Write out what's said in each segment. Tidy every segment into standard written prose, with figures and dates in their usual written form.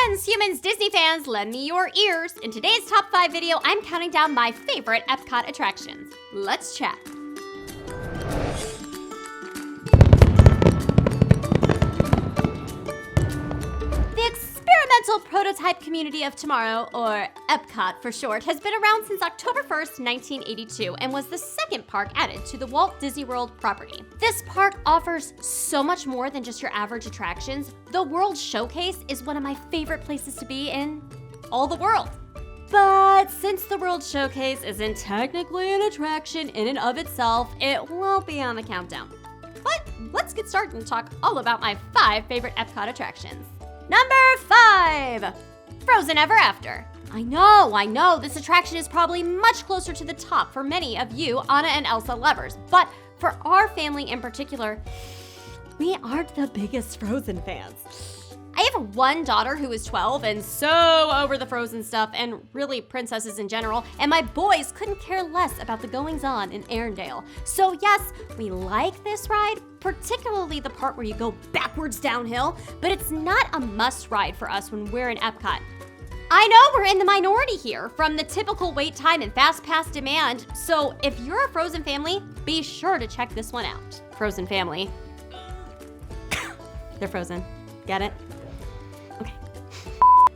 Friends, humans, Disney fans, lend me your ears. In today's top 5 video, I'm counting down my favorite Epcot attractions. Let's chat. The experimental prototype community of tomorrow, or Epcot for short, has been around since October 1st, 1982, and was the second park added to the Walt Disney World property. This park offers so much more than just your average attractions. The World Showcase is one of my favorite places to be in all the world. But since the World Showcase isn't technically an attraction in and of itself, it won't be on the countdown. But let's get started and talk all about my 5 favorite Epcot attractions. Number 5, Frozen Ever After. I know, this attraction is probably much closer to the top for many of you Anna and Elsa lovers, but for our family in particular, we aren't the biggest Frozen fans. I have one daughter who is 12 and so over the Frozen stuff and really princesses in general, and my boys couldn't care less about the goings-on in Arendelle. So yes, we like this ride, particularly the part where you go backwards downhill, but it's not a must ride for us when we're in Epcot. I know we're in the minority here from the typical wait time and fast pass demand, so if you're a Frozen family, be sure to check this one out. Frozen family. They're frozen. Get it? Okay.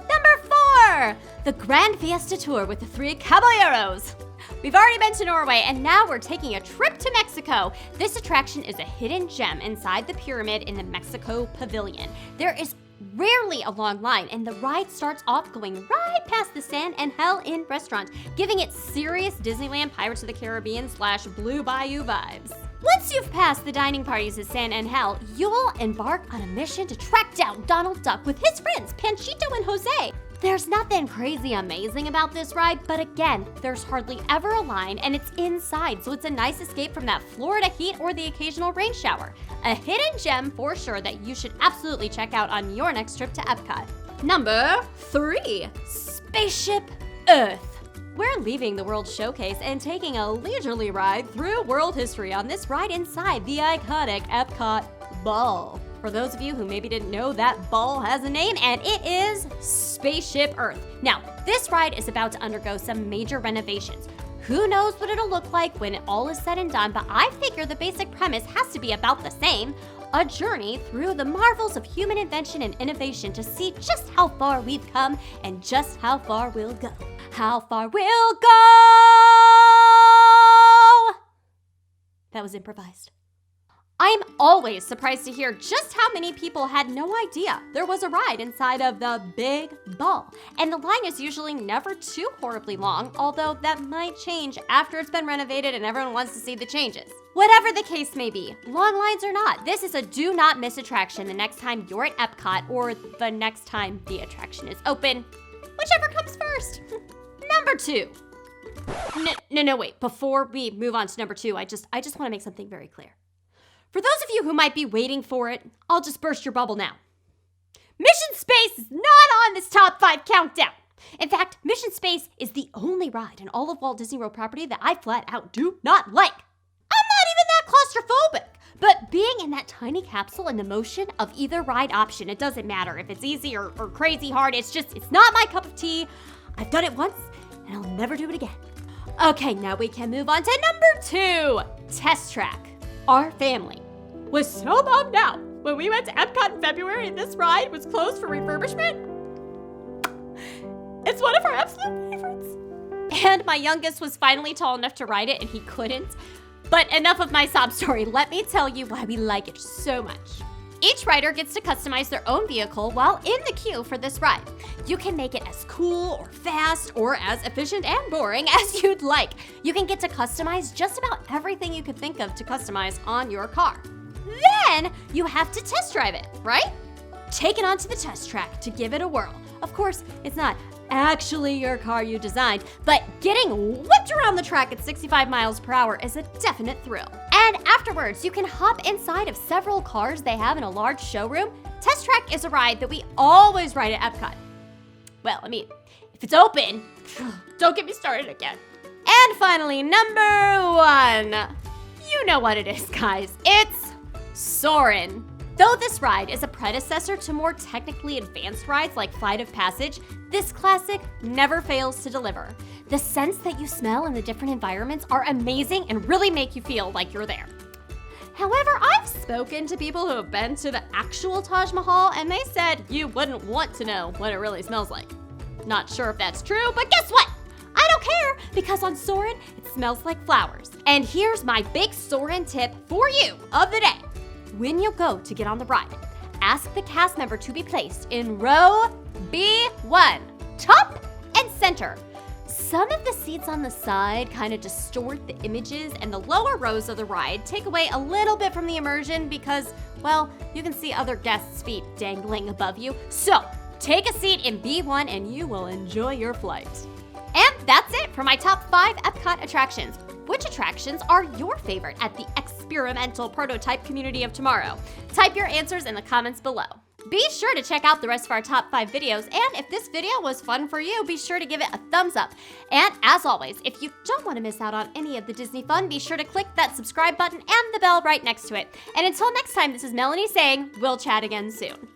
Number 4, the Grand Fiesta Tour with the 3 Caballeros. We've already been to Norway, and now we're taking a trip to Mexico. This attraction is a hidden gem inside the pyramid in the Mexico Pavilion. There is rarely a long line, and the ride starts off going right past the Sand and Hell Inn restaurant, giving it serious Disneyland Pirates of the Caribbean / Blue Bayou vibes. Once you've passed the dining parties at Sand and Hell, you'll embark on a mission to track down Donald Duck with his friends Panchito and Jose. There's nothing crazy amazing about this ride, but again, there's hardly ever a line and it's inside, so it's a nice escape from that Florida heat or the occasional rain shower. A hidden gem for sure that you should absolutely check out on your next trip to Epcot. Number 3, Spaceship Earth. We're leaving the World Showcase and taking a leisurely ride through world history on this ride inside the iconic Epcot Ball. For those of you who maybe didn't know, that ball has a name, and it is Spaceship Earth. Now, this ride is about to undergo some major renovations. Who knows what it'll look like when all is said and done, but I figure the basic premise has to be about the same. A journey through the marvels of human invention and innovation to see just how far we've come and just how far we'll go. How far we'll go! That was improvised. I'm always surprised to hear just how many people had no idea there was a ride inside of the Big Ball. And the line is usually never too horribly long, although that might change after it's been renovated and everyone wants to see the changes. Whatever the case may be, long lines or not, this is a do not miss attraction the next time you're at Epcot or the next time the attraction is open. Whichever comes first. Number 2. No, wait. Before we move on to number 2, I just want to make something very clear. For those of you who might be waiting for it, I'll just burst your bubble now. Mission Space is not on this top 5 countdown. In fact, Mission Space is the only ride in all of Walt Disney World property that I flat out do not like. I'm not even that claustrophobic, but being in that tiny capsule and the motion of either ride option, it doesn't matter if it's easy or crazy hard, it's not my cup of tea. I've done it once, and I'll never do it again. Okay, now we can move on to number 2, Test Track. Our family was so bummed out when we went to Epcot in February and this ride was closed for refurbishment. It's one of our absolute favorites. And my youngest was finally tall enough to ride it and he couldn't. But enough of my sob story. Let me tell you why we like it so much. Each rider gets to customize their own vehicle while in the queue for this ride. You can make it as cool or fast or as efficient and boring as you'd like. You can get to customize just about everything you could think of to customize on your car. Then you have to test drive it, right? Take it onto the test track to give it a whirl. Of course, it's not actually your car you designed, but getting whipped around the track at 65 miles per hour is a definite thrill. And afterwards, you can hop inside of several cars they have in a large showroom. Test Track is a ride that we always ride at Epcot. Well, I mean, if it's open, don't get me started again. And finally, number 1. You know what it is, guys. It's Sauron Though this ride is a predecessor to more technically advanced rides like Flight of Passage, this classic never fails to deliver. The scents that you smell in the different environments are amazing and really make you feel like you're there. However, I've spoken to people who have been to the actual Taj Mahal and they said you wouldn't want to know what it really smells like. Not sure if that's true, but guess what? I don't care, because on Sauron, it smells like flowers. And here's my big Sauron tip for you of the day. When you go to get on the ride, ask the cast member to be placed in row B1, top and center. Some of the seats on the side kind of distort the images, and the lower rows of the ride take away a little bit from the immersion because, well, you can see other guests' feet dangling above you. So, take a seat in B1 and you will enjoy your flight. And that's it for my top 5 Epcot attractions. Which attractions are your favorite at the experimental prototype community of tomorrow? Type your answers in the comments below. Be sure to check out the rest of our top 5 videos, and if this video was fun for you, be sure to give it a thumbs up. And as always, if you don't want to miss out on any of the Disney fun, be sure to click that subscribe button and the bell right next to it. And until next time, this is Melanie saying, we'll chat again soon.